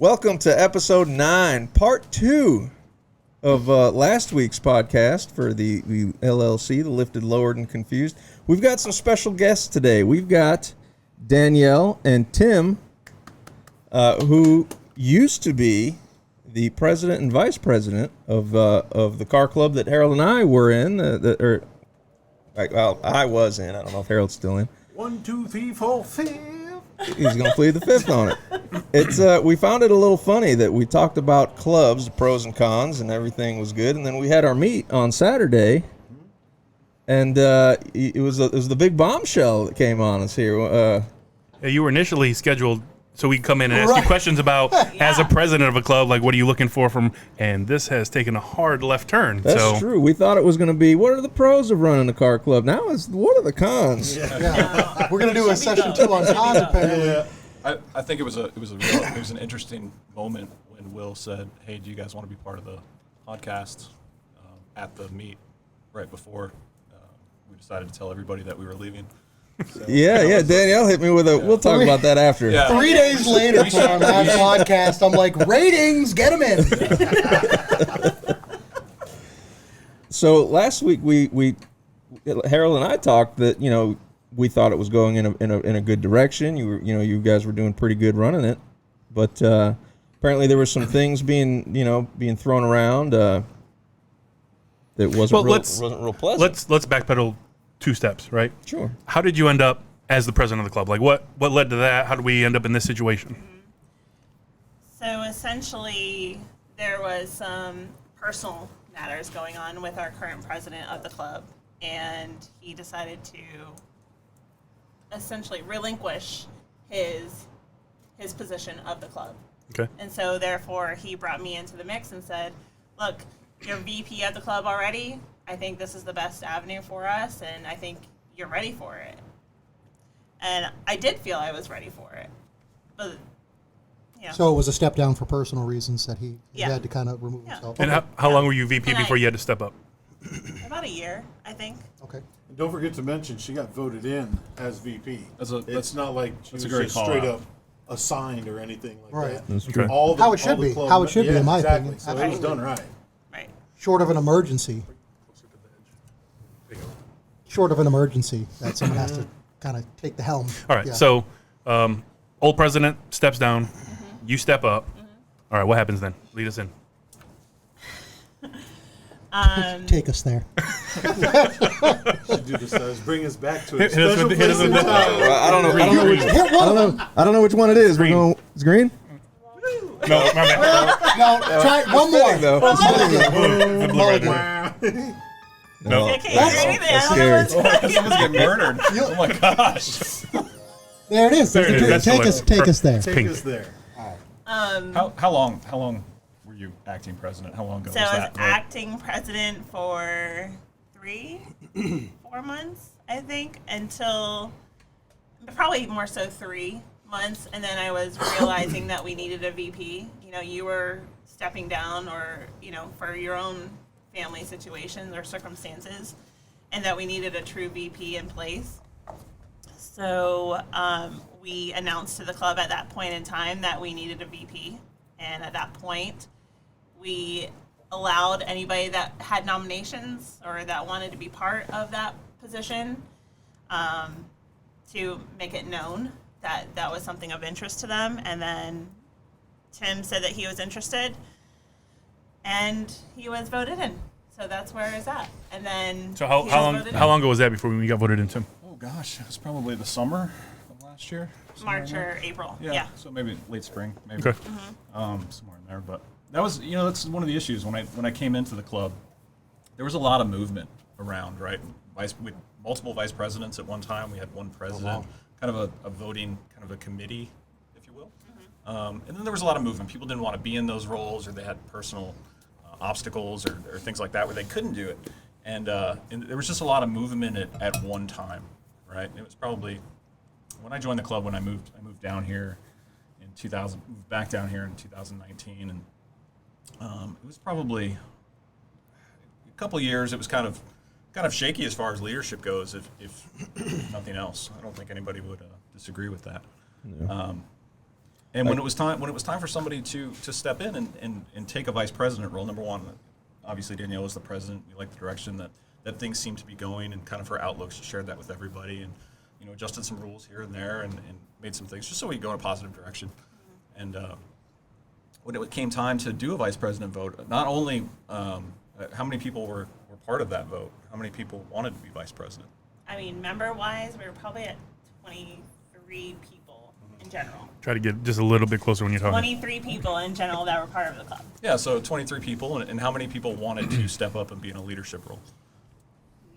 Welcome to episode 9, part 2 of last week's podcast for the LLC, the Lifted, Lowered, and Confused. We've got some special guests today. We've got Danielle and Tim, who used to be the president and vice president of the car club that Harold and I were in. I was in. I don't know if Harold's still in. 1, 2, 3, 4, 5. He's going to plead the fifth on it. It's we found it a little funny that we talked about clubs, the pros and cons, and everything was good, and then we had our meet on Saturday, and it was the big bombshell that came on us here. Yeah, you were initially scheduled so we could come in and ask you questions about, as a president of a club, like what are you looking for from, and this has taken a hard left turn. That's true. We thought it was going to be, what are the pros of running a car club? Now it's, what are the cons? Yeah. We're going to do a session 2 on cons, apparently. Yeah. I think it was an interesting moment when Will said, "Hey, do you guys want to be part of the podcast?" At the meet right before we decided to tell everybody that we were leaving. So, yeah. Danielle hit me with a. We'll talk about that after. Yeah. 3 days later for our last podcast, I'm like, ratings, get them in. So last week we Harold and I talked that we thought it was going in a good direction. You guys were doing pretty good running it, but apparently there were some things being thrown around that wasn't real pleasant. Let's backpedal 2 steps, right? Sure. How did you end up as the president of the club? Like what led to that? How did we end up in this situation? So essentially, there was some personal matters going on with our current president of the club, and he decided to essentially relinquish his position of the club. Okay. And so therefore, he brought me into the mix and said, "Look, you're VP of the club already. I think this is the best avenue for us, and I think you're ready for it." And I did feel I was ready for it. But, So it was a step down for personal reasons that he had to kind of remove himself. And how long were you VP before you had to step up? About a year, I think. Okay. And don't forget to mention, she got voted in as VP. It's not like she was a great just call straight out. up assigned or anything like Right. that. That's true. How it should be. How it should be, in my opinion. So it was done right. Right. Short of an emergency. Short of an emergency, that someone has to kind of take the helm. All right. Yeah. So, old president steps down. You step up. All right. What happens then? Lead us in. Take us there. Should do this. Bring us back to a Hit us special with the- hit us place with in the- time. I don't know which one it is. Green. It's green. No, my bad. Now, try one more. Though. The blue right there. No. I can't hear anything. I don't know what's going Someone's getting murdered. Oh my gosh. There it is. There it is. That's Take the us there. Take Pink. us there. How long were you acting president? How long ago So was I was that? acting president for 4 months, I think, until probably more so 3 months. And then I was realizing that we needed a VP. You were stepping down or, for your own family situations or circumstances, and that we needed a true VP in place. So we announced to the club at that point in time that we needed a VP. And at that point, we allowed anybody that had nominations or that wanted to be part of that position to make it known that that was something of interest to them. And then Tim said that he was interested, and he was voted in. So that's where it's at. And then So how long ago was that before we got voted in, Tim? Oh gosh, it was probably the summer of last year. March or April. Yeah. So maybe late spring, maybe. Okay. Somewhere in there. But that was, that's one of the issues when I came into the club. There was a lot of movement around, right? We had multiple vice presidents at one time. We had one president, kind of a voting, kind of a committee, if you will. And then there was a lot of movement. People didn't want to be in those roles, or they had personal obstacles or things like that where they couldn't do it. And there was just a lot of movement at one time, right? It was probably when I joined the club, when I moved down here in 2000, moved back down here in 2019, and it was probably a couple of years. It was kind of shaky as far as leadership goes, if nothing else. I don't think anybody would disagree with that. Yeah. And when it was time for somebody to step in and take a vice president role, number one, obviously Danielle was the president. We liked the direction that things seemed to be going, and kind of her outlook. She shared that with everybody, and adjusted some rules here and there, and made some things just so we could go in a positive direction. And when it came time to do a vice president vote, not only how many people were part of that vote, how many people wanted to be vice president? I mean, member-wise, we were probably at 23 people in general. Try to get just a little bit closer when you're talking. 23 people in general that were part of the club. Yeah, so 23 people, and how many people wanted to step up and be in a leadership role?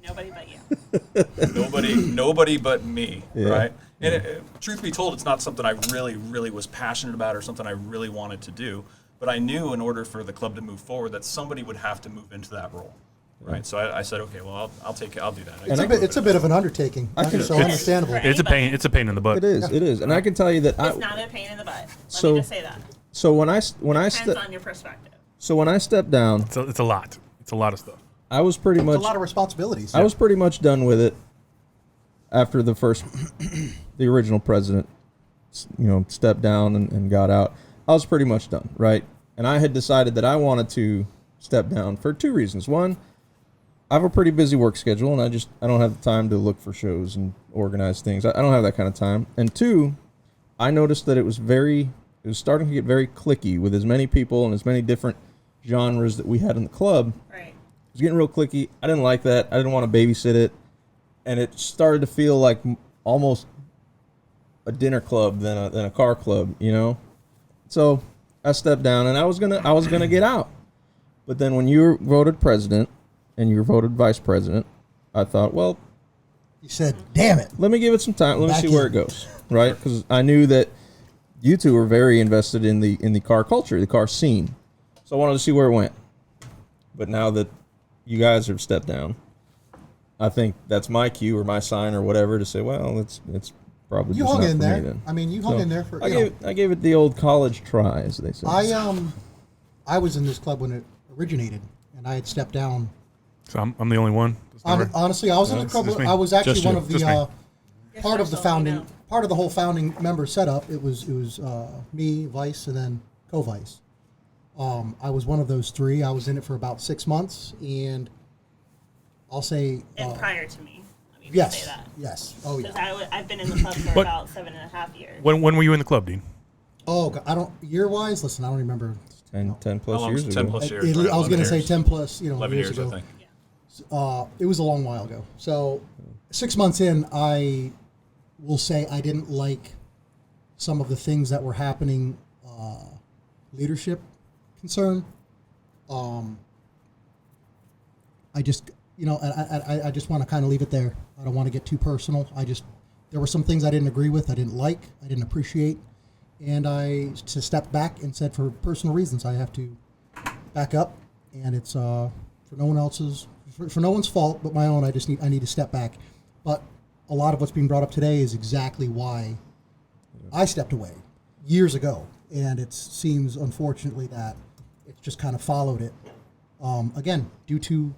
Nobody but you. Nobody but me, right? And truth be told, it's not something I really, really was passionate about or something I really wanted to do. But I knew in order for the club to move forward that somebody would have to move into that role, right? So I said, okay, well, I'll do that. It's a bit of an undertaking, so understandable. It's a pain. It's a pain in the butt. It is, and I can tell you that It's not a pain in the butt. Let me just say that. So when I Depends on your perspective. So when I stepped down, It's a lot. It's a lot of stuff. I was pretty much It's a lot of responsibilities. I was pretty much done with it after the original president, stepped down and got out. I was pretty much done, right? And I had decided that I wanted to step down for two reasons. One, I have a pretty busy work schedule, and I don't have the time to look for shows and organize things. I don't have that kind of time. And two, I noticed that it was starting to get very cliquey with as many people and as many different genres that we had in the club. Right. It was getting real cliquey. I didn't like that. I didn't want to babysit it. And it started to feel like almost a dinner club than a car club, So I stepped down, and I was gonna get out. But then when you were voted president and you were voted vice president, I thought, well, You said, damn it. let me give it some time. Let me Back see where in. it goes, right? Because I knew that you two were very invested in the car culture, the car scene. So I wanted to see where it went. But now that you guys have stepped down, I think that's my cue or my sign or whatever to say, well, it's probably You just hung not in for there. me then. I mean, you hung in there for. I gave it the old college try, as they say. I was in this club when it originated, and I had stepped down. So I'm the only one. Honestly, I was in the club. I was actually Just one you. of Just the me. part of the Just so you founding, know. part of the whole founding member setup. It was me, Vice, and then co-Vice. I was one of those three. I was in it for about 6 months, and I'll say. And prior to me. Let me just Yes. say that. Yes. Oh yeah. Because I've been in the club for What- about 7.5 years. When were you in the club, Dean? Oh, God, I don't year-wise. Listen, I don't remember. 10 plus How long years was it? ago. 10 plus years. I right? was 11 going to say years. 10 plus, 11 years years, ago. I think. It was a long while ago. So 6 months in, I will say I didn't like some of the things that were happening, leadership concern. I just, I just want to kind of leave it there. I don't want to get too personal. There were some things I didn't agree with, I didn't like, I didn't appreciate. And I just stepped back and said, for personal reasons, I have to back up. And it's for no one else's, for no one's fault but my own. I need to step back. But a lot of what's being brought up today is exactly why I stepped away years ago. And it seems, unfortunately, that it's just kind of followed it. Again, due to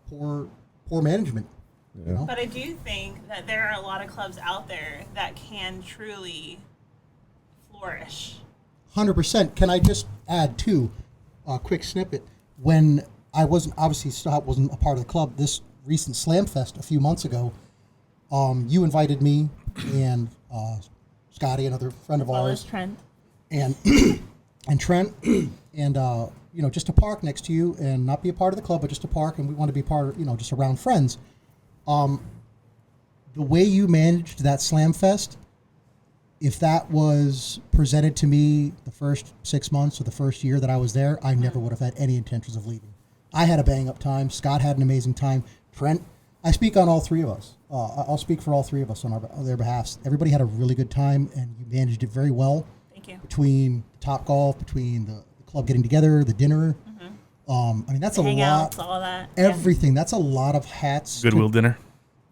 poor management. You know? But I do think that there are a lot of clubs out there that can truly flourish. 100%. Can I just add too, a quick snippet? When I wasn't a part of the club, this recent Slam Fest a few months ago, you invited me and Scotty, another friend of ours, Trent. and and Trent, and just to park next to you and not be a part of the club, but just to park, and we want to be part of, just around friends. The way you managed that Slam Fest, if that was presented to me the first 6 months or the first year that I was there, I never would have had any intentions of leaving. I had a bang up time. Scott had an amazing time. Trent, I speak on all three of us. I'll speak for all three of us on their behalfs. Everybody had a really good time, and you managed it very well. Thank you. Between Top Golf, between the club getting together, the dinner. That's a lot. Hangouts, all that. Everything. That's a lot of hats. Goodwill dinner.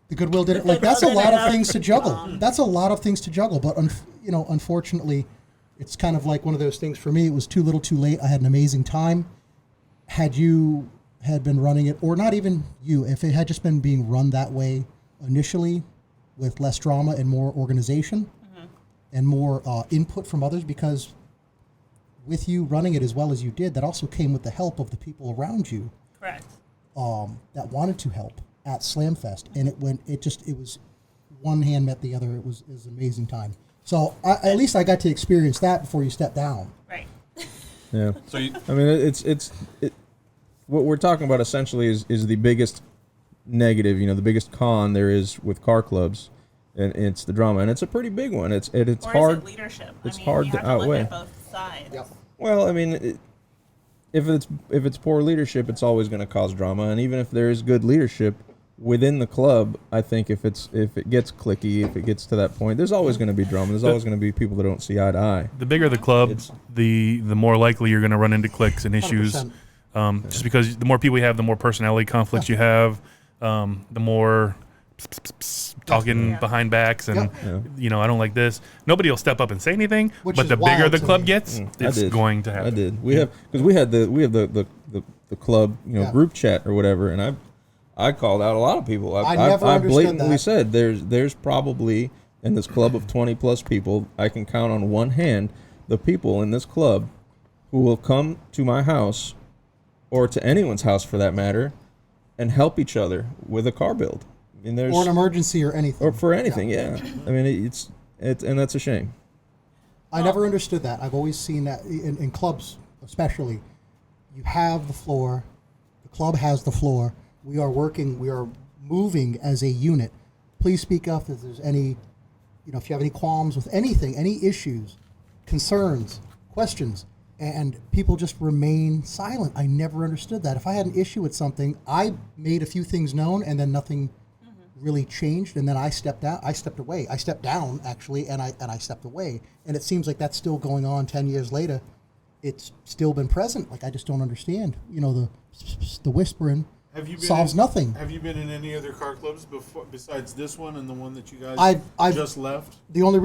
The Goodwill dinner. Like, that's a lot of things to juggle. That's a lot of things to juggle. But, unfortunately, it's kind of like one of those things for me. It was too little too late. I had an amazing time. Had you had been running it, or not even you, if it had just been being run that way initially with less drama and more organization, and more input from others, because with you running it as well as you did, that also came with the help of the people around you. Correct. That wanted to help at Slamfest, and it was one hand met the other. It was an amazing time. So at least I got to experience that before you step down. Right. Yeah. So you, I mean, it's what we're talking about essentially is the biggest negative, the biggest con there is with car clubs, and it's the drama, and it's a pretty big one. It's Or hard. is it leadership? It's I mean, hard you to have outweigh. look at both sides. Yep. Well, I mean, if it's poor leadership, it's always going to cause drama, and even if there is good leadership within the club, I think if it gets cliquey, if it gets to that point, there's always going to be drama. There's always going to be people that don't see eye to eye. The bigger the club, the more likely you're going to run into cliques and issues. 100%. Just because the more people you have, the more personality conflicts you have, the more talking behind backs, and I don't like this. Nobody will step up and say anything, Which but is the bigger wild the to club me. gets, it's going to happen. I did. We have the club group chat or whatever, and I called out a lot of people. I never I understood blatantly that. said there's probably in this club of 20 plus people, I can count on one hand the people in this club who will come to my house or to anyone's house for that matter and help each other with a car build. I mean, there's Or an emergency or anything. or for anything, yeah. I mean, it's and that's a shame. I never understood that. I've always seen that in clubs, especially. You have the floor. The club has the floor. We are moving as a unit. Please speak up if there's any, if you have any qualms with anything, any issues, concerns, questions, and people just remain silent. I never understood that. If I had an issue with something, I made a few things known, and then nothing really changed, and then I stepped out. I stepped away. I stepped down actually, and I stepped away. And it seems like that's still going on 10 years later. It's still been present. Like, I just don't understand. The whispering solves nothing. Have you been in any other car clubs besides this one and the one that you guys I've just left? The only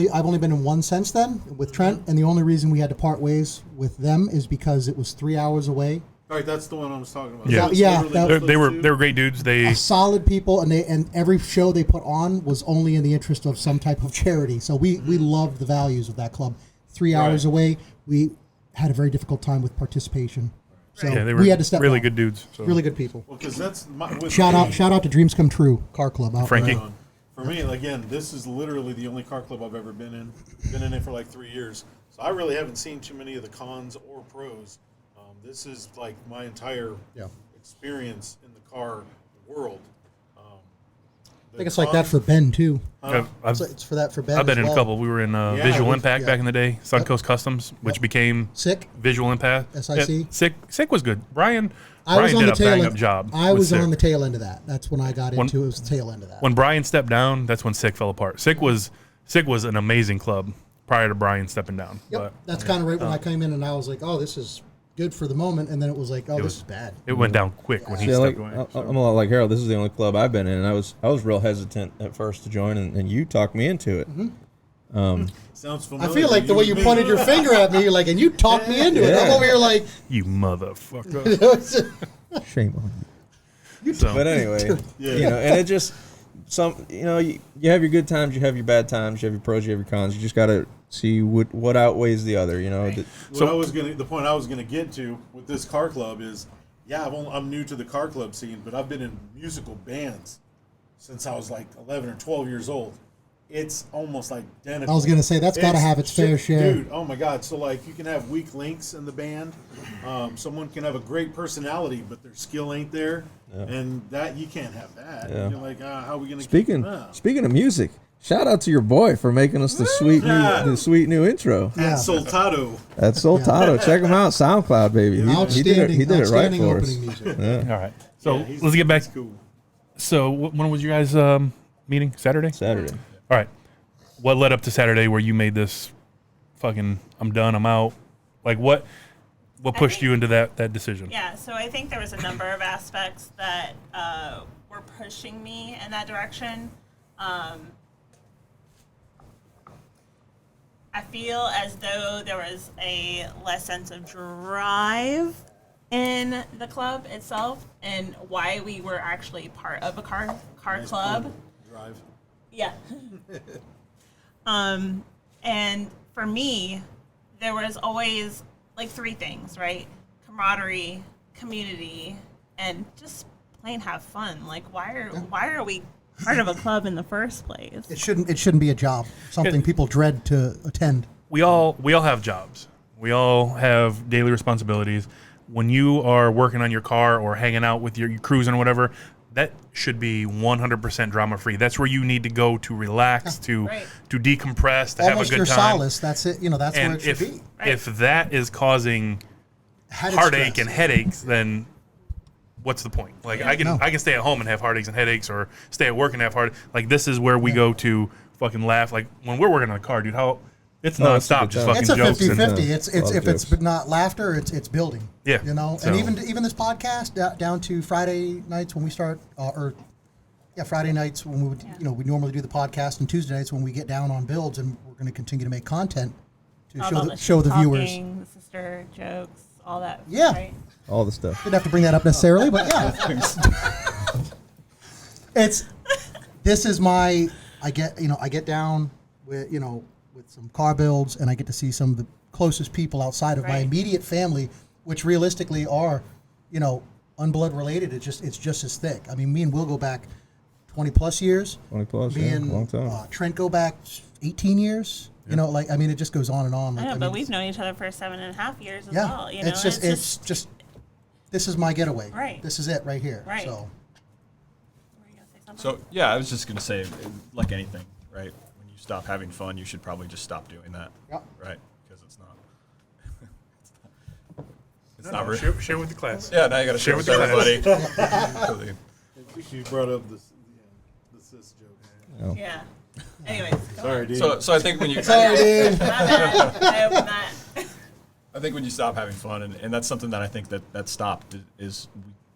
I've only been in one since then with Trent, and the only reason we had to part ways with them is because it was 3 hours away. All right, that's the one I was talking about. Yeah. So it's Yeah, literally They those were two? great dudes. They Solid people, and every show they put on was only in the interest of some type of charity. So we loved the values of that club. 3 hours away, we had a very difficult time with participation. So they were we had to step really down. good dudes. So. Really good people. Well, because that's Shout out to Dreams Come True Car Club. Out Frankie. there. For me, again, this is literally the only car club I've ever been in. Been in it for like 3 years, so I really haven't seen too many of the cons or pros. This is like my entire experience in the car world. I think it's like that for Ben too. It's for that for Ben. I've been as in well. a couple. We were in Visual Impact yeah. back in the day, Suncoast Customs, which became Sick. Visual Impact. SIC? Yeah, Sick was good. Brian I was on did the a tail bang-up end. job. I with was Sick. on the tail end of that. That's when I got into it. It was the tail end of that. When Brian stepped down, that's when Sick fell apart. Sick was an amazing club prior to Brian stepping down. Yep. But That's kind of right when I came in, and I was like, "Oh, this is good for the moment," and then it was like, "Oh, this is bad." it went down quick when he See, stepped like, away. I'm a lot like Harold. This is the only club I've been in, and I was real hesitant at first to join, and you talked me into it. Sounds I familiar. feel like the way you pointed your finger at me, like, and you talked me into it. I'm Yeah. over here like, You motherfucker. Shame on you. So, But anyway, and it just you have your good times, you have your bad times, you have your pros, you have your cons. You just got to see what outweighs the other. The point I was gonna get to with this car club is, I'm new to the car club scene, but I've been in musical bands since I was like 11 or 12 years old. It's almost identical. I was gonna say that's got to have its fair share. Dude, oh my God. So like you can have weak links in the band. Someone can have a great personality, but their skill ain't there. And that you can't have that. Yeah. You're like, how are we gonna Speaking of music, shout out to your boy for making us the sweet new intro. At Soltado. That's Soltado. Check him out, SoundCloud, baby. He did it right outstanding for us. opening music. all right. So Yeah, let's get back. he's cool. So when was you guys meeting? Saturday? Saturday. All right. What led up to Saturday where you made this fucking I'm done, I'm out? Like what pushed you into that decision? Yeah, so I think there was a number of aspects that were pushing me in that direction. I feel as though there was a less sense of drive in the club itself and why we were actually part of a car club. Drive. Yeah. And for me, there was always like three things, right? Camaraderie, community, and just plain have fun. Like, why are we part of a club in the first place? It shouldn't be a job. Something people dread to attend. We all have jobs. We all have daily responsibilities. When you are working on your car or hanging out with your cruising or whatever, that should be 100% drama free. That's where you need to go to relax, to decompress, to have a Almost good your time. solace. That's it. That's And where it should be. if that is causing heartache stress. and headaches, then what's the point? Like I can stay at home and have heartaches and headaches, or stay at work and have like this is where we go to fucking laugh. Like when we're working on a car, dude, it's nonstop, just fucking It's a jokes. 50-50. It's lot of if it's jokes. not laughter, it's building. Yeah. And even this podcast down to Friday nights when we start, Friday nights when we would, we normally do the podcast, and Tuesday nights when we get down on builds, and we're going to continue to make content to show the viewers. The sister jokes, all that. Yeah. Right? All the stuff. Didn't have to bring that up necessarily, but yeah. This is my, I get down with, with some car builds, and I get to see some of the closest people outside of my Right. immediate family, which realistically are, unblood related. It's just as thick. I mean, me and Will go back 20 plus years. 20 plus, Me yeah, and long time. Trent go back 18 years. It just goes on and on. I know, Like, but we've known each other for 7.5 years as yeah, well. it's just this is my getaway. Right. This is it right here. Right. So. Were you gonna say something? So yeah, I was just gonna say, like anything, right? When you stop having fun, you should probably just stop doing that, Yep. right? Because it's not. It's not real. Share with the class. Yeah, now you got to share with everybody. You brought up the cis joke. Yeah. Anyways, go Sorry, on. dude. So I think when you Sorry, dude. My bad. I opened that. I think when you stop having fun, and that's something that I think that stopped, is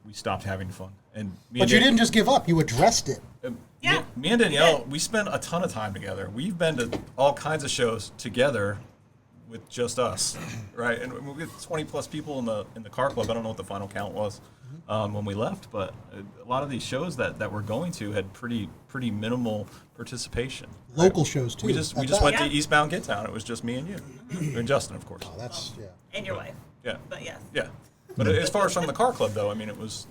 we stopped having fun. And But you didn't just give up. You addressed it. Yeah. Me and Danielle, we spent a ton of time together. We've been to all kinds of shows together with just us, right? And we had 20 plus people in the car club. I don't know what the final count was when we left, but a lot of these shows that we're going to had pretty minimal participation. Local shows too. We just At went that. to Eastbound Get Town. It was just me and you, and Justin, of course. Oh, that's yeah. And your wife. Yeah. But yes. Yeah. But as far as from the car club, though, I mean, it was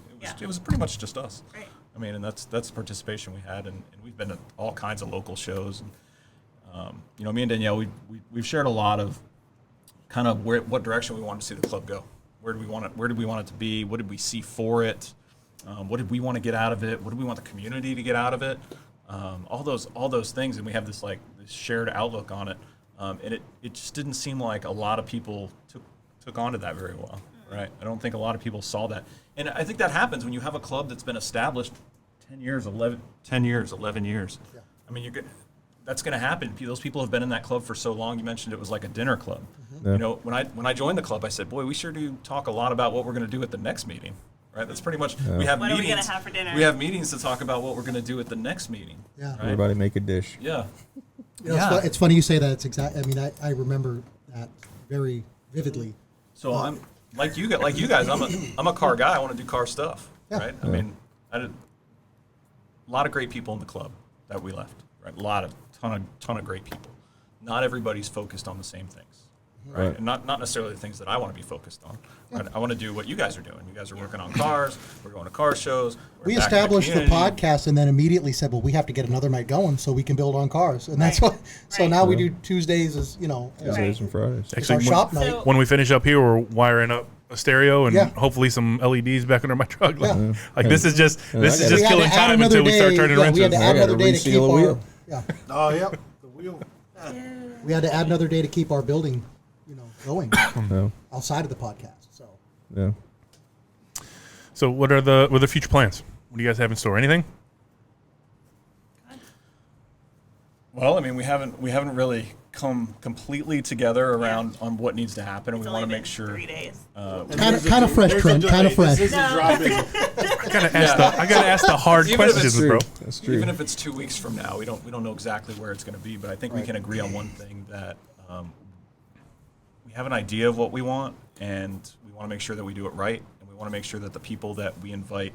pretty much just us. Right. I mean, and that's the participation we had, and we've been to all kinds of local shows. And, me and Danielle, we've shared a lot of kind of what direction we want to see the club go. Where did we want it to be? What did we see for it? What did we want to get out of it? What did we want the community to get out of it? All those things, and we have this shared outlook on it. And it just didn't seem like a lot of people took onto that very well, right? I don't think a lot of people saw that, and I think that happens when you have a club that's been established 11 years. Yeah. I mean, that's going to happen. Those people have been in that club for so long. You mentioned it was like a dinner club. Yeah. When I joined the club, I said, "Boy, we sure do talk a lot about what we're going to do at the next meeting." Right? That's pretty much we have What are we meetings. gonna have for dinner? We have meetings to talk about what we're going to do at the next meeting. Yeah. Right? Everybody make a dish. Yeah. It's funny you say that. It's exact. I mean, I remember that very vividly. So I'm like you guys. I'm a car guy. I want to do car stuff. Yeah. Right. I mean, I did a lot of great people in the club that we left. Right. Ton of great people. Not everybody's focused on the same things. Right. Right. And not necessarily the things that I want to be focused on. Right. I want to do what you guys are doing. You guys are working on cars. We're going to car shows. We back in established the community. podcast and then immediately said, "Well, we have to get another night going so we can build on cars." And that's what. So Right. now we Yeah. do Tuesdays as Tuesdays and Fridays. it's Actually, our when- shop night. So- When we finish up here, we're wiring up a stereo and Yeah. hopefully some LEDs back under my truck. Like, Yeah. like this is just Yeah, this I is got just it. killing time until we start turning We had wrenches. to I add gotta another day to keep reseal a our. wheel. Yeah, Oh, yep. The wheel. we had to add another day to keep our building, going No. outside of the podcast. So Yeah. So what are the future plans? What do you guys have in store? Anything? Well, I mean, we haven't really come completely together around on what needs to happen, and It's we want only to make been sure. 3 days. kind of fresh, Trent. Kind of fresh. This isn't dropping. I gotta ask the hard Even if it's questions, True. bro. That's true. Even if it's 2 weeks from now, we don't know exactly where it's going to be, but I think we can agree on one thing, that we have an idea of what we want, and we want to make sure that we do it right, and we want to make sure that the people that we invite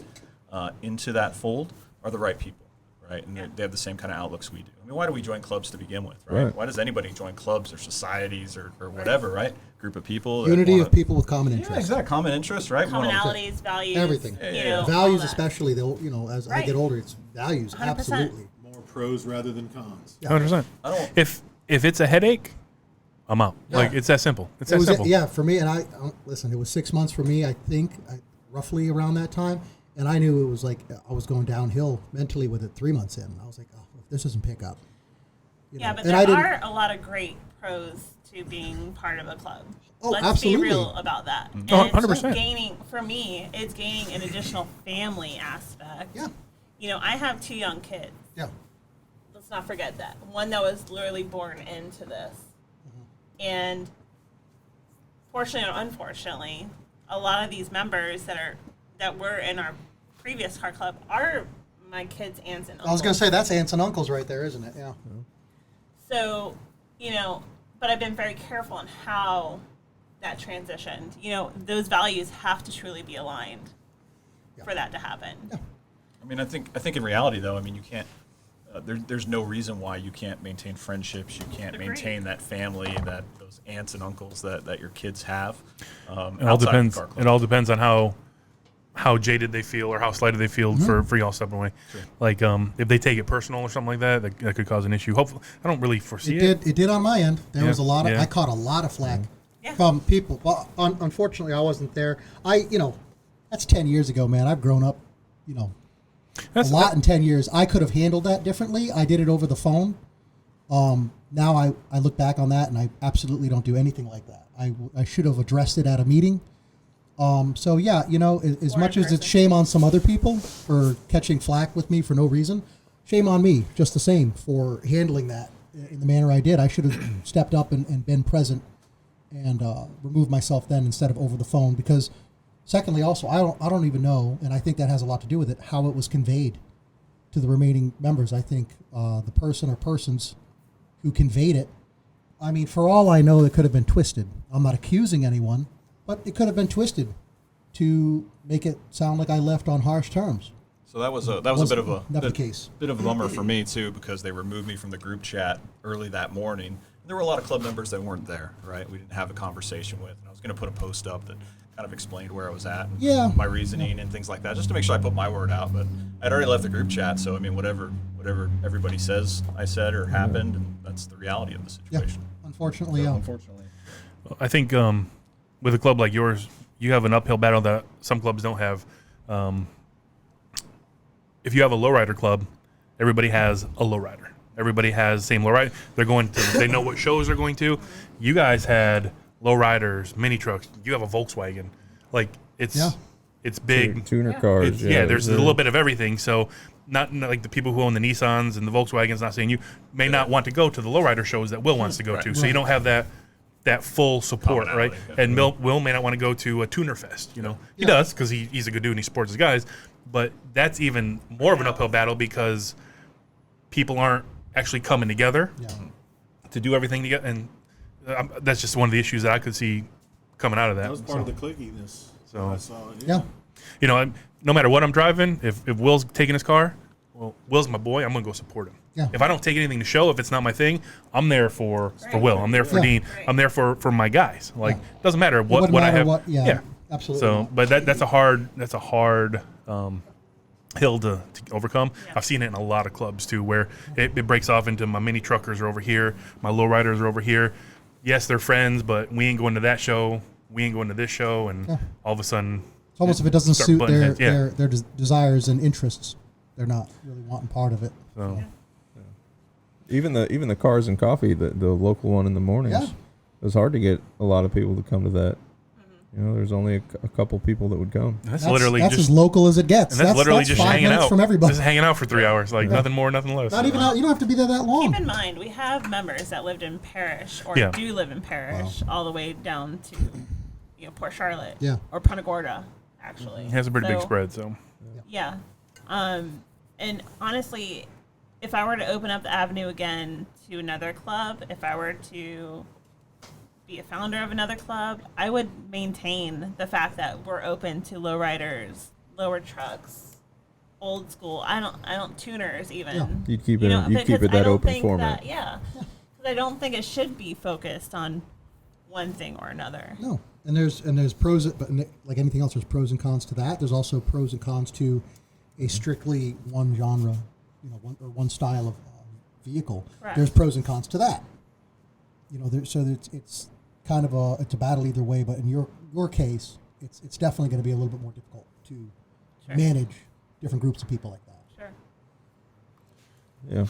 into that fold are the right people, right? And they have the same kind of outlooks we do. I mean, why do we join clubs to begin with, right? Why does anybody join clubs or societies or whatever, right? Group of people. Unity of people with common interests. Yeah, exactly. Common interests, right? Commonalities, values, Everything. all Values, that. especially, as I get older, it's values, 100%. absolutely. More pros rather than cons. 100%. I don't. If it's a headache, I'm out. Yeah. Like, it's that simple. It's It that was, simple. yeah, for me, and listen, it was 6 months for me, I think, roughly around that time, and I knew it was like I was going downhill mentally with it 3 months in. I was like, oh, if this doesn't pick up. Yeah, but and there I are a lot of great pros to being part of a club. Oh, Let's absolutely. be real about that. And Oh, it's 100%. gaining, for me, it's gaining an additional family aspect. Yeah. I have 2 young kids. Yeah. Let's not forget that. One that was literally born into this. And fortunately or unfortunately, a lot of these members that were in our previous car club are my kids' aunts and uncles. I was going to say, that's aunts and uncles right there, isn't it? Yeah. So, but I've been very careful on how that transitioned. Those values have to truly be aligned for that to happen. Yeah. I mean, I think in reality, though, I mean, you can't. There's no reason why you can't maintain friendships. You can't Agreed. maintain that family, those aunts and uncles that your kids have. It all outside of the depends. car club. It all depends on how jaded they feel or how slighted they feel for y'all stepping away. Sure. Like, if they take it personal or something like that, that could cause an issue. Hopefully, I don't really foresee it. It did on my end. There Yeah, was a lot of, yeah. I caught a lot of flack Yeah. from people. Well, unfortunately, I wasn't there. That's 10 years ago, man. I've grown up, That's a lot in 10 years. I could have handled that differently. I did it over the phone. Now I look back on that and I absolutely don't do anything like that. I should have addressed it at a meeting. So yeah, as Or much in as it's person. shame on some other people for catching flack with me for no reason, shame on me just the same for handling that in the manner I did. I should have stepped up and been present and removed myself then instead of over the phone, because secondly, also, I don't even know, and I think that has a lot to do with it, how it was conveyed to the remaining members. I think the person or persons who conveyed it, I mean, for all I know, it could have been twisted. I'm not accusing anyone, but it could have been twisted to make it sound like I left on harsh terms. So that was a bit of a Never the case. bit of a bummer for me too, because they removed me from the group chat early that morning. There were a lot of club members that weren't there, right? We didn't have a conversation with. And I was going to put a post up that kind of explained where I was at, and Yeah. my reasoning and things like that, just to make sure I put my word out. But I'd already left the group chat, so I mean, whatever everybody says I said or happened, and that's the reality of the Yeah, situation. unfortunately, yeah. Unfortunately. I think with a club like yours, you have an uphill battle that some clubs don't have. If you have a lowrider club, everybody has a lowrider. Everybody has the same lowrider. They know what shows they're going to. You guys had lowriders, mini trucks. You have a Volkswagen. Like, it's big. Tuner cars. There's a little bit of everything. So not like the people who own the Nissans and the Volkswagens, not saying you may not want to go to the lowrider shows that Will wants to go to. So you don't have that full support, right? Commonality, And Will may not want to go to a tuner fest, He does because he's a good dude and he supports his guys. But that's even more of an uphill battle because people aren't actually coming together to do everything together. And that's just one of the issues that I could see coming out of that. That was part of the clickiness. So- I saw. Yeah. No matter what I'm driving, if Will's taking his car, well, Will's my boy. I'm gonna go support him. Yeah. If I don't take anything to show, if it's not my thing, I'm there for Will. I'm there for Yeah. Dean. Right. I'm there for my guys. Like, doesn't matter It what wouldn't I matter have. what- yeah, absolutely So, not. but that's a hard hill to overcome. I've seen it in a lot of clubs too, where it breaks off into my mini truckers are over here, my lowriders are over here. Yes, they're friends, but we ain't going to that show. We ain't going to this show, and all of a sudden, It's almost if it doesn't start suit butting their, heads. Yeah. their desires and interests, they're not really wanting part of it. So. Even the cars and coffee, the local one in the mornings, Yeah. it was hard to get a lot of people to come to that. There's only a couple people that would come. That's literally that's just as local as it gets. and that's literally just 5 hanging minutes out from everybody. Just hanging out for 3 hours, like nothing more, nothing less. Not even out, you don't have to be there that long. Keep in mind, we have members that lived in Parish or Yeah. do live in Parish all the way down to Port Charlotte Yeah. or Punta Gorda, actually. It has a pretty big So, spread, so Yeah. And honestly, if I were to open up the avenue again to another club, if I were to be a founder of another club, I would maintain the fact that we're open to lowriders, lower trucks, old school. I don't tuners even. Yeah. You'd keep it. You know, You'd keep because it that I don't open think format. That, yeah, because I don't think it should be focused on one thing or another. No, and there's pros, but like anything else, there's pros and cons to that. There's also pros and cons to a strictly one genre, one style of vehicle. Correct. There's pros and cons to that. It's kind of a battle either way. But in your case, it's definitely going to be a little bit more difficult to manage different groups of people like that. Sure. Yeah,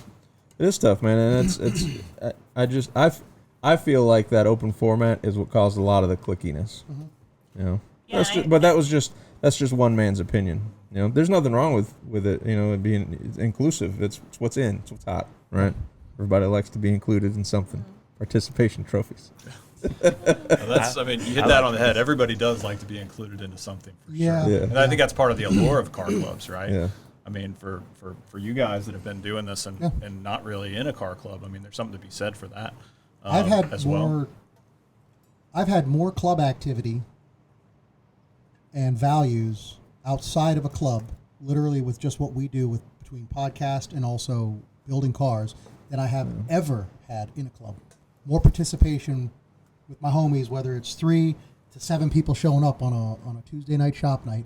it is tough, man, and I feel like that open format is what caused a lot of the clickiness. Yeah, But that's just one man's opinion. There's nothing wrong with it. It being inclusive. It's what's in. It's what's hot, right? Everybody likes to be included in something. Participation trophies. You hit that on the head. Everybody does like to be included into something. For Yeah. sure. Yeah. And I think that's part of the allure of car clubs, right? Yeah. I mean, for you guys that have been doing this and not really in a car club, I mean, there's something to be said for that. I've had as more. well. I've had more club activity and values outside of a club, literally with just what we do between podcast and also building cars, than I have ever had in a club. More participation with my homies, whether it's 3 to 7 people showing up on a Tuesday night shop night,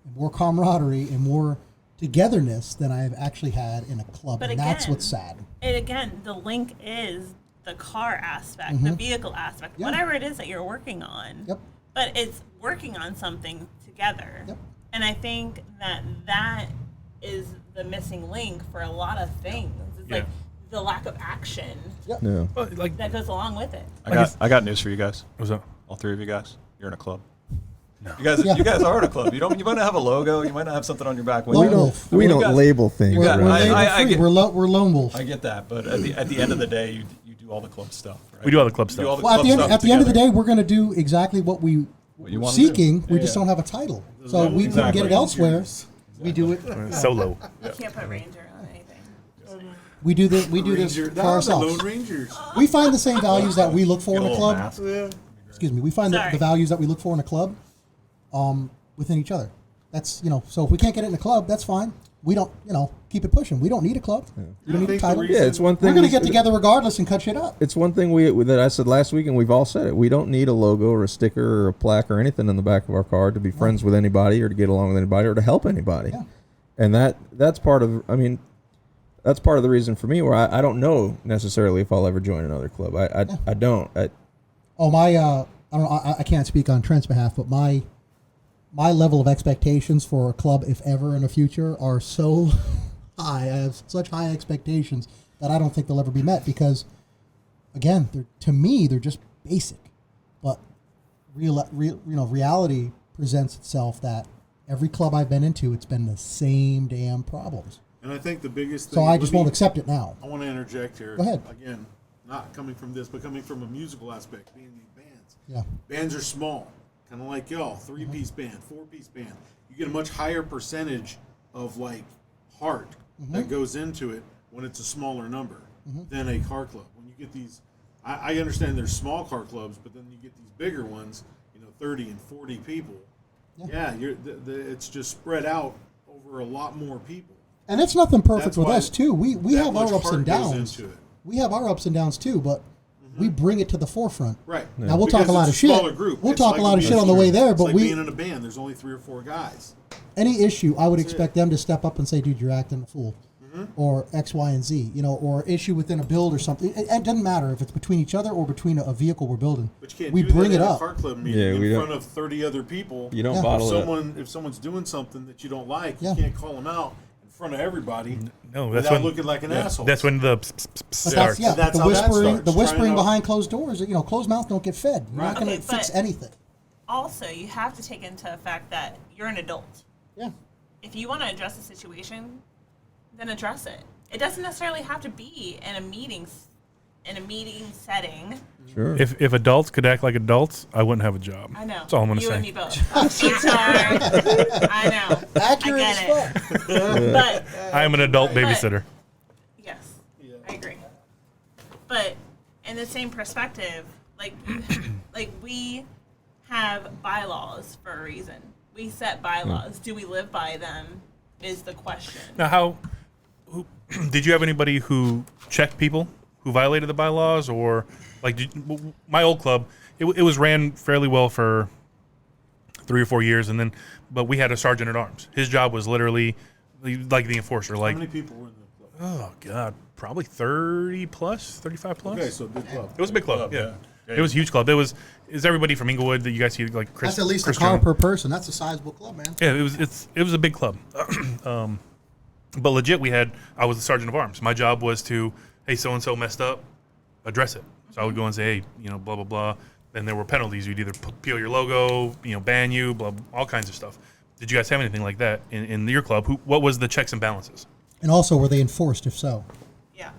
and more camaraderie and more togetherness than I have actually had in a club. But and that's again, what's sad. And again, the link is the car aspect, the vehicle aspect, Yeah. whatever it is that you're working on. Yep. But it's working on something together. Yep. And I think that is the missing link for a lot of things. It's like the lack of action Yeah. Well, like, that goes along with it. I got news for you guys. what's up? All 3 of you guys, you're in a club. No. You guys are in a club. You might not have a logo. You might not have something on your back. Lone window. wolf. We You don't guys- label things. you got- We're right? label I free. get- We're lone wolf. I get that, but at the end of the day, you do all the club stuff. Right? We do all the club You stuff. all the Well, at club the end stuff of the together. day, we're going to do exactly what you we're wanna seeking. do. We Yeah, just yeah. don't have a title, so we couldn't get Exactly. it elsewhere. We do it. Solo. You can't put Ranger on anything. We do this. We do this Ranger, for ourselves. Lone Rangers. We find the same values that we look for in a club. Yeah. Excuse me. We find Sorry. the values that we look for in a club, within each other. That's so if we can't get it in a club, that's fine. We don't keep it pushing. We don't need a club. We don't need a think the title. reason- Yeah, it's one thing. We're going to we- get together regardless and cut shit up. It's one thing that I said last week, and we've all said it. We don't need a logo or a sticker or a plaque or anything in the back of our car to be friends with anybody or to get along with anybody or to help anybody. Yeah. And that's part of. I mean, that's part of the reason for me where I don't know necessarily if I'll ever join another club. I don't. I don't know. I can't speak on Trent's behalf, but my level of expectations for a club, if ever in the future, are so high. I have such high expectations that I don't think they'll ever be met because, again, to me, they're just basic. But reality presents itself that every club I've been into, it's been the same damn problems. And I think the biggest thing. So I let just me- won't accept it now. I want to interject here. Go ahead. Again, not coming from this, but coming from a musical aspect, being these bands. Yeah. Bands are small, kind of like y'all, 3-piece band, 4-piece band. You get a much higher percentage of like heart that goes into it when it's a smaller number than a car club. When you get these, I understand there's small car clubs, but then you get these bigger ones, 30 and 40 people. Yeah, it's just spread out over a lot more people. And it's nothing perfect That's with why us too. We that have much our ups heart and goes downs. into it. We have our ups and downs too, but we bring it to the forefront. Right. Now we'll talk Because a lot it's of shit. Smaller group. We'll It's talk like a lot of being shit on the way there, it's but like we being in a band. There's only 3 or 4 guys. any issue, I would expect them to step up and say, "Dude, you're acting a fool," or X, Y, and Z. Or issue within a build or something. It doesn't matter if it's between each other or between a vehicle we're building. But you can't We do bring that it at up. a car club meeting Yeah, we in don't- front of 30 other people. You don't Yeah. bottle it. If someone's doing something that you don't like, Yeah. you can't call them out in front of everybody No, that's without when looking like an asshole. that's when the But starts. that's That's the how that whispering. starts, The whispering trying to- behind closed doors. Closed mouth don't get fed. You're not Right. going to Okay, fix but- anything. Also, you have to take into effect that you're an adult. Yeah. If you want to address a situation, then address it. It doesn't necessarily have to be in a meeting setting. Sure. If adults could act like adults, I wouldn't have a job. I know. That's all I'm gonna you say. and me both. I know. Accurate I as get it. fuck. But I am an adult babysitter. yes, I agree. But in the same perspective, like we have bylaws for a reason. We set bylaws. Do we live by them? is the question. Now, did you have anybody who checked people who violated the bylaws, or like my old club? It was ran fairly well for 3 or 4 years, but we had a sergeant at arms. His job was literally like the enforcer. How Like, many people were in the club? oh god, probably 30 plus, 35 plus. Okay, so big club. It was a big club. Yeah. It was a huge club. It was everybody from Inglewood that you guys see, like Chris. That's at least Chris a car Jones. per person. That's a sizable club, man. Yeah, it was a big club. But legit, I was the sergeant of arms. My job was to, hey, so and so messed up, address it. So I would go and say, hey, blah blah blah. Then there were penalties. You'd either peel your logo, ban you, blah, all kinds of stuff. Did you guys have anything like that in your club? What was the checks and balances? And also, were they enforced? If so, Yeah.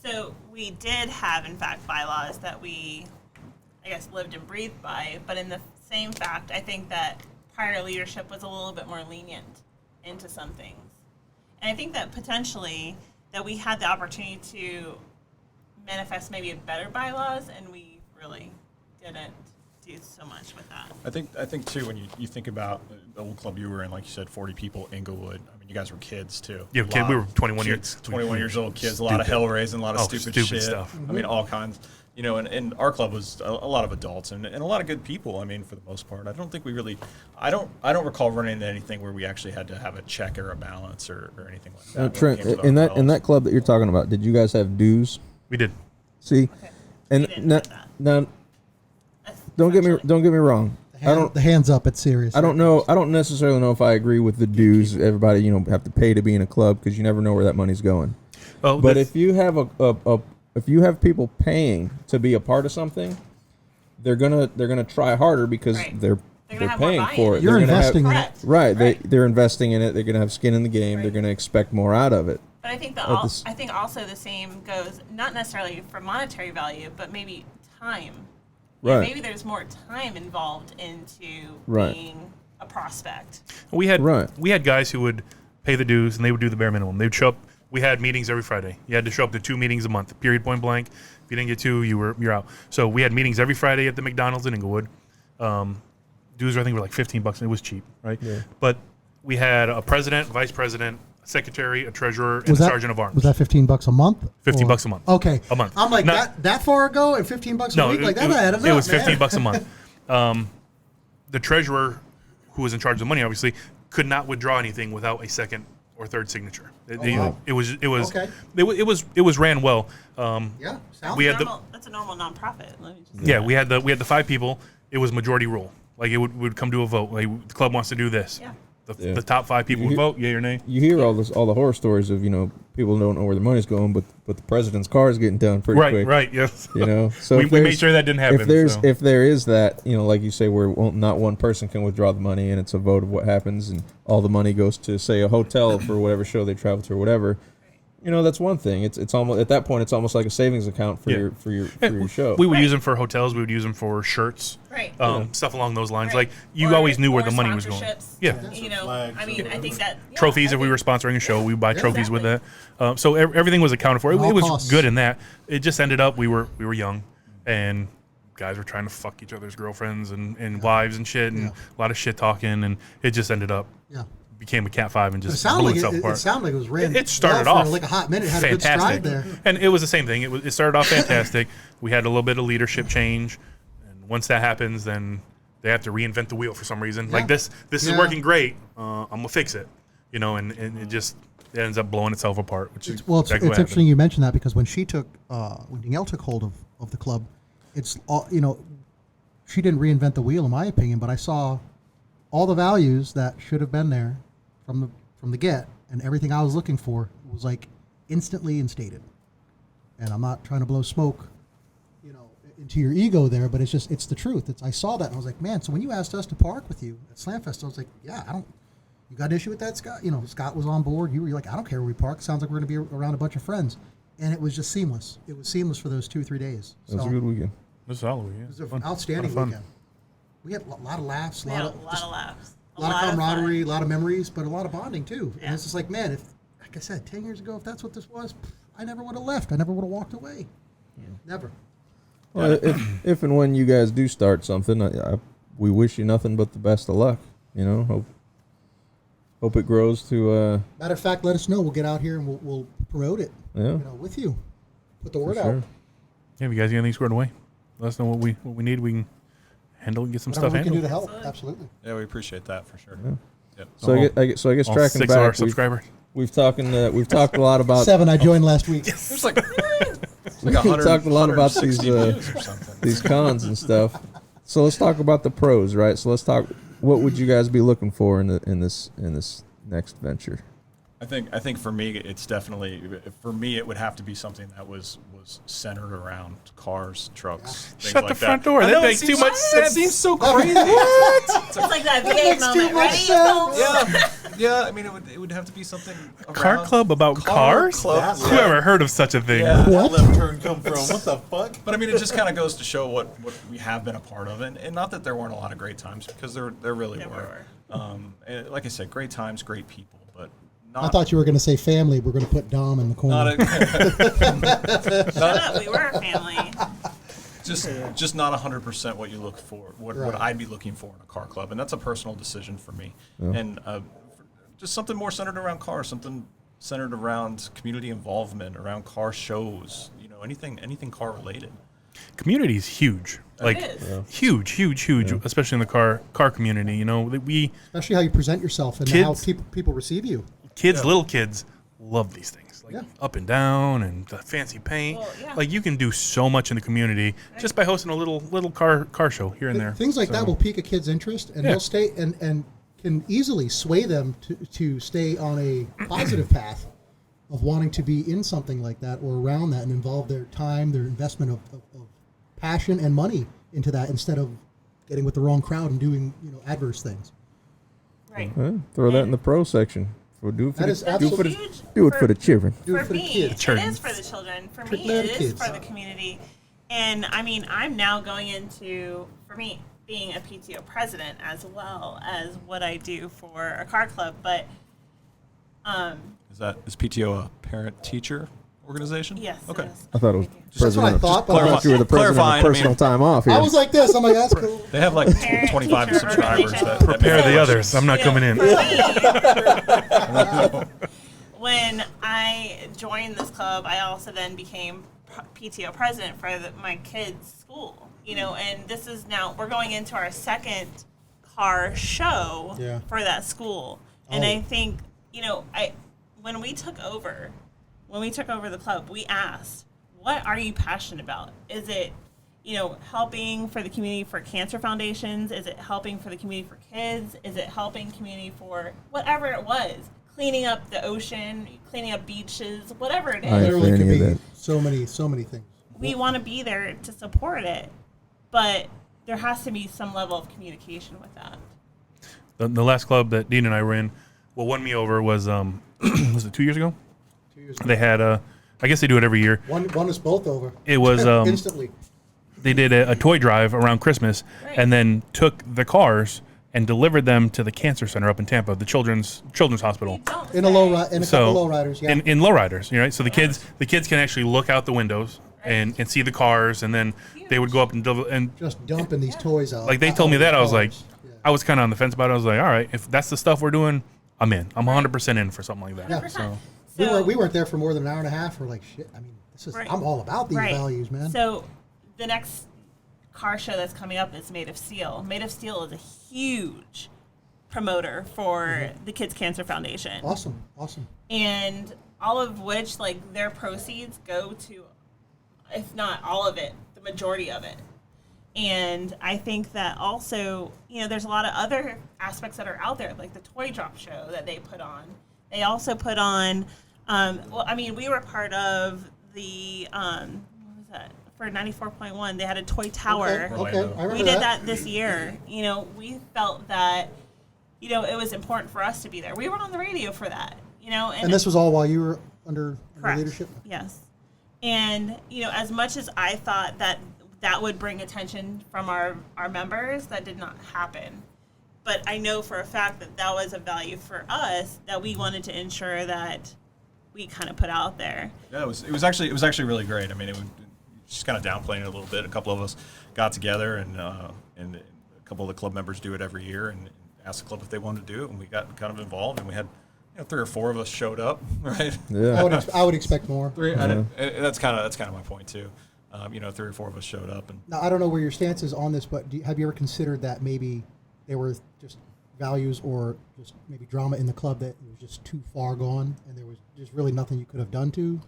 So we did have, in fact, bylaws that we, I guess, lived and breathed by. But in the same fact, I think that prior leadership was a little bit more lenient into some things. And I think that potentially that we had the opportunity to manifest maybe better bylaws, and we really didn't do so much with that. I think too, when you think about the old club you were in, like you said, 40 people, Inglewood. I mean, you guys were kids too. Yeah, kid. We were 21 years. 21 years old kids. A lot of hell raising, a lot of stupid shit stuff. I mean, all kinds. And our club was a lot of adults and a lot of good people. I mean, for the most part, I don't think we really. I don't recall running into anything where we actually had to have a check or a balance or anything like that. Trent, in that club that you're talking about, did you guys have dues? We did. See, Okay. and We didn't have that. now don't get me wrong. the hands up. It's serious. I don't know. I don't necessarily know if I agree with the dues. Everybody, have to pay to be in a club because you never know where that money's going. Oh, But if you have if you have people paying to be a part of something, they're gonna try harder because Right. they're gonna have more paying buy-in. for it. You're They're gonna have- investing in it. Correct. Right. They're investing in it. They're gonna have skin in the game. They're Right. gonna expect more out of it. But I think I think also the same goes not necessarily for monetary value, but maybe time. Right. Maybe there's more time involved into Right. being a prospect. we had Right. we had guys who would pay the dues and they would do the bare minimum. They'd show up. We had meetings every Friday. You had to show up to 2 meetings a month. Period. Point blank. If you didn't get 2, you're out. So we had meetings every Friday at the McDonald's in Inglewood. Dues, I think, were like $15. It was cheap, right? Yeah. But we had a president, vice president, a secretary, a treasurer, and Was a that sergeant of arms. Was that $15 a month? $15 a month. Okay, A month. I'm like Not- that far ago, and $15 a No, week. Like that it, added it up, was man. $15 a month. The treasurer, who was in charge of the money, obviously, could not withdraw anything without a second or third signature. wow. It was Okay. it was ran well. Yeah, sounds We had the That's a normal nonprofit. Let me just yeah we had the 5 people. It was majority rule. Like it would come to a vote. Like the club wants to do this. Yeah. The top 5 people would vote, yay or nay. You hear all the horror stories of people don't know where the money's going, but the president's car is getting done pretty quick. Right, yes. So we if made there's- sure that didn't happen. If there is that, like you say, where not one person can withdraw the money and it's a vote of what happens, and all the money goes to, say, a hotel for whatever show they travel to or whatever. That's one thing. It's almost at that point. It's almost like a savings account for Yeah. your show. We would use them for hotels. We would use them for shirts. Right. Stuff along those lines. Right. Like you Or- always knew where or the money was going. sponsorships. Yeah. Flags I or mean, I whatever. think that Trophies. If we were sponsoring a show, we would buy trophies with that. So everything was accounted for. It All was costs. good in that. It just ended up we were young, and guys were trying to fuck each other's girlfriends and wives and shit, and a lot of shit talking, and it just ended up Yeah. became a Cat 5 and It just sounded blew like itself it apart. sounded like it was ran. It started well off for like a hot minute. It had fantastic, a good stride there. and it was the same thing. It started off fantastic. We had a little bit of leadership change, and once that happens, then they have to reinvent the wheel for some reason. Like Yeah. this is Yeah. working great. I'm gonna fix it, and it just it ends up blowing itself apart. Which is Well, exactly it's what interesting happened. you mentioned that because when when Danielle took hold of the club, it's all she didn't reinvent the wheel in my opinion, but I saw all the values that should have been there from the get, and everything I was looking for was like instantly instated. And I'm not trying to blow smoke, into your ego there, but it's the truth. I saw that and I was like, man. So when you asked us to park with you at Slamfest, I was like, yeah, you got an issue with that, Scott? Scott was on board. You were like, I don't care where we park. Sounds like we're going to be around a bunch of friends. And it was just seamless. It was seamless for those 2-3 days. It was a good weekend. It was solid. Yeah. It was an Fun. outstanding Lot of fun. weekend. We had a lot of laughs, We had a lot of laughs. a lot of fun. camaraderie, a lot of memories, but a lot of bonding too. And Yeah. it's just like, man, like I said, 10 years ago, if that's what this was, I never would have left. I never would have walked away. Never. Well, if and when you guys do start something, we wish you nothing but the best of luck. Hope Hope it grows to. Matter of fact, let us know. We'll get out here and we'll promote it. Yeah. With you. Put the word Sure. out. Yeah, if you guys get anything squared away, let us know what we need. We can handle and get some Whatever stuff we can do to handled. help. Absolutely. Yeah, we appreciate that for sure. Yeah. Yep. So I guess All tracking 6 of our back, subscribers. we've talked a lot about 7. I joined last week. There's like, it's like we talked a lot about 160 views or something. these cons and stuff. So let's talk about the pros, right? So let's talk. What would you guys be looking for in this next venture? I think for me, it's definitely, for me, it would have to be something that was centered around cars, trucks, things Shut like the front that. door. I That know, makes it too seems- much It sense. seems so crazy. It's like that V8 makes too moment, much right? sense. Yeah. I mean, it would have to be something. Car around club about cars? club. Who ever heard of such a thing? Yeah. What? Left turn come from? What the fuck? But I mean, it just kind of goes to show what we have been a part of, and not that there weren't a lot of great times, because there really There were. And like I said, great times, great people, but not. I thought you were going to say family. We're going to put Dom in the corner. Shut up, we were a family. just not 100% what you look for, what Right. I'd be looking for in a car club, and that's a personal decision for me. And just something more centered around cars, something centered around community involvement, around car shows, anything car related. Community is huge. Like It is. huge, especially in the car community. We Especially how you present yourself and Kids- how people receive you. little kids love these things. Like Yeah. up and down and the fancy paint. Well, yeah. Like you can do so much in the community just by hosting a little car show here and there. Things like that will pique a kid's interest, and Yeah. they'll stay and can easily sway them to stay on a positive path of wanting to be in something like that or around that and involve their time, their investment of passion and money into that instead of getting with the wrong crowd and doing adverse things. Right. Throw that in the pro section. Do it for That is the absolutely Huge do it for the children. Do it For for the me, kids. it Children. is for the children. For For me, the it is kids. for the community. And I mean, I'm now going into, for me, being a PTO president as well as what I do for a car club. But Is PTO a parent teacher organization? yes, it Okay. is. I thought it was That's what I president. thought, but I thought you were the president Clarifying, of I personal mean- time off here. I was like this. I'm like, that's cool. They have like Parent 25 teacher subscribers. organization. Prepare the others. I'm not coming in. For me, when I joined this club, I also then became PTO president for my kids' school. And this is now, we're going into our second car show Yeah. for that school. And Oh. I think, when we took over the club, we asked, what are you passionate about? Is it, helping for the community for cancer foundations? Is it helping for the community for kids? Is it helping community for whatever it was? Cleaning up the ocean, cleaning up beaches, whatever it is. I- Literally for could any be of that. so many things. We want to be there to support it, but there has to be some level of communication with that. The last club that Dean and I were in, what won me over was was it 2 years ago? 2 years. They had I guess they do it every year. One is both over. It was Instantly. they did a toy drive around Christmas Right. and then took the cars and delivered them to the cancer center up in Tampa, the children's hospital. Don't In a say- in a So couple lowriders, yeah. in Lowriders, right? So the kids can actually look out the windows and see the cars, and then they would go up and deliver. And Just dumping these toys out. like they told me that, I was like, Yeah. I was kind of on the fence about it. I was like, all right, if that's the stuff we're doing, I'm in. I'm 100% in for something like that. Yeah. 100%. we weren't there for more than an hour and a half. We're like, shit. I mean, this is. Right. I'm all about these Right. values, man. So the next car show that's coming up is Made of Steel. Made of Steel is a huge promoter for the Kids Cancer Foundation. Awesome. And all of which, like, their proceeds go to, if not all of it, the majority of it. And I think that also, there's a lot of other aspects that are out there, like the toy drop show that they put on. They also put on, we were part of the, what was that? For 94.1, they had a toy tower. Okay. I remember We did that this year. We felt that, it was important for us to be there. We were on the radio for that, And this was all while you were under Correct. leadership. Yes. And, as much as I thought that would bring attention from our members, that did not happen. But I know for a fact that was a value for us that we wanted to ensure that we kind of put out there. Yeah, it was actually really great. I mean, it was just kind of downplaying it a little bit. A couple of us got together, and a couple of the club members do it every year, and asked the club if they wanted to do it, and we got kind of involved, and we had 3 or 4 of us showed up, right? Yeah. I would expect more. That's kind of my point too. 3 or 4 of us showed up, and Now, I don't know where your stance is on this, but have you ever considered that maybe there were just values or just maybe drama in the club that was just too far gone, and there was just really nothing you could have done to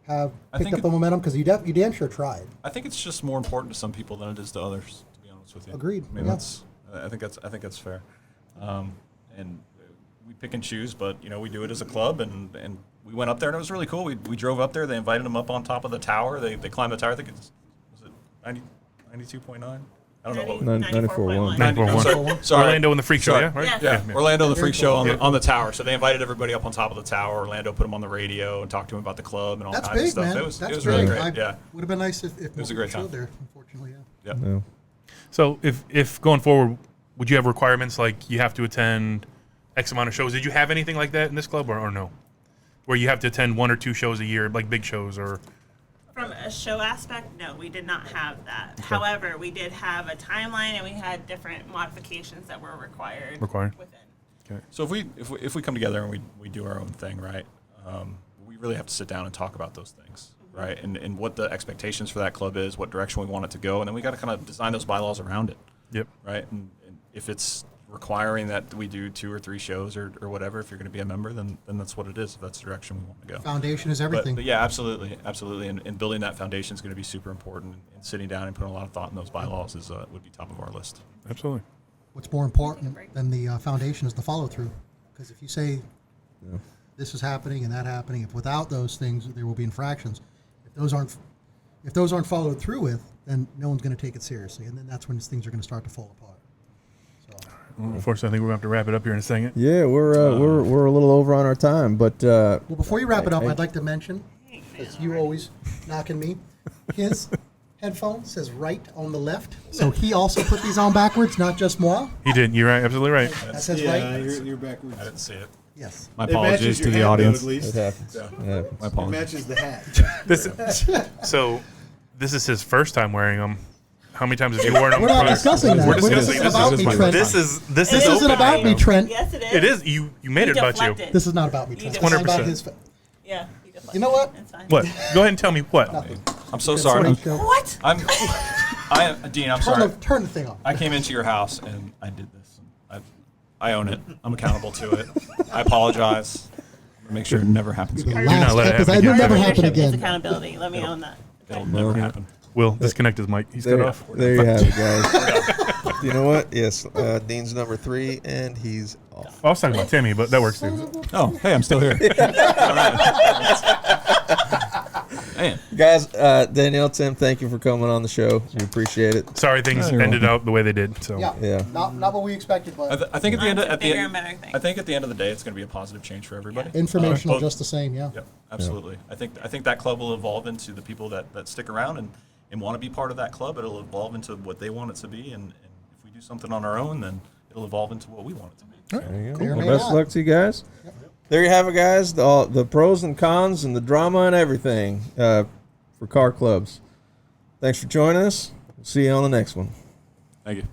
have picked up the momentum? Because you damn sure tried. I think it's just more important to some people than it is to others. To be honest with you, Agreed. I mean, Yeah. I think that's fair. And we pick and choose, but we do it as a club, and we went up there, and it was really cool. We drove up there. They invited them up on top of the tower. They climbed the tower. I think was it 92.9? I don't know. 94.1. 94.1. Sorry. Orlando and the Freak Show, Sorry. yeah, right? Yeah. Orlando and the Freak Show on the tower. So they invited everybody up on top of the tower. Orlando put them on the radio and talked to them about the club and all That's kinds big, of stuff. man. It was That's really big. great. Yeah. Would have been nice if was a more great time. showed there. Unfortunately, yeah. Yep. Yeah. So if going forward, would you have requirements like you have to attend X amount of shows? Did you have anything like that in this club or no? Where you have to attend 1 or 2 shows a year, like big shows or... From a show aspect, no, we did not have that. However, we did have a timeline, and we had different modifications that were required. Within. So if we come together and we do our own thing, right? We really have to sit down and talk about those things, right? And what the expectations for that club is, what direction we want it to go, and then we got to kind of design those bylaws around it. Yep. Right. And if it's requiring that we do 2 or 3 shows or whatever, if you're going to be a member, then that's what it is. If that's the direction we want to go. Foundation is everything. But yeah, absolutely. And building that foundation is going to be super important. And sitting down and putting a lot of thought in those bylaws would be top of our list. Absolutely. What's more important than the foundation is the follow through. Because if you say this is happening and that happening, if without those things there will be infractions. If those aren't followed through with, then no one's going to take it seriously, and then that's when things are going to start to fall apart. So. Well, unfortunately, I think we're going to have to wrap it up here in a second. Yeah, we're a little over on our time, but Well, before you wrap it up, I'd like to mention, because you always knocking me, his headphone says right on the left, so he also put these on backwards, not just moi. He did. You're right. Absolutely right. That says Yeah, right. you're backwards. I didn't see it. Yes. My It matches apologies your to the hat, though, audience. at least. it happens. Yeah. It happens. My It apologies. matches the hat. So this is his first time wearing them. How many times have you worn them? We're not discussing that. We're discussing This isn't about me, Trent. This is This isn't open. about me, Trent. Yes, it is. It is. You made it about you. deflected. This is not about me, Trent. You This is about 100%. his. Yeah. You deflected. You know what? It's fine. What? Go ahead and tell me what. I'm so That's sorry. what he showed. What? Dean, I'm Turn sorry. turn the thing on. I came into your house and I did this. I own it. I'm accountable to it. I apologize. I'm gonna make sure it never happens The again. not last let it episode. happen It'll again. never happen Leadership is again. accountability. Let me own that. It'll never happen. Will, disconnect his mic. He's cut There, off. there you have it, guys. You know what? Yes, Dean's number 3, and he's off. I was talking about Timmy, but that works too. Oh, hey, I'm still here. Man. Guys, Danielle, Tim, thank you for coming on the show. We appreciate it. Sorry things You're ended welcome. out the way they did. So Yeah. Yeah. Not what we expected, but I think at the end of Bigger and better things. I think at the end of the day, it's going to be a positive change for everybody. informational Both- just the same. Yeah. Yep, absolutely. I think that club will evolve into the people that stick around and want to be part of that club. It'll evolve into what they want it to be, and if we do something on our own, then it'll evolve into what we want it to be. There you go. May or Well, may best not. luck to you guys. There you have it, guys. The pros and cons and the drama and everything for car clubs. Thanks for joining us. We'll see you on the next one. Thank you.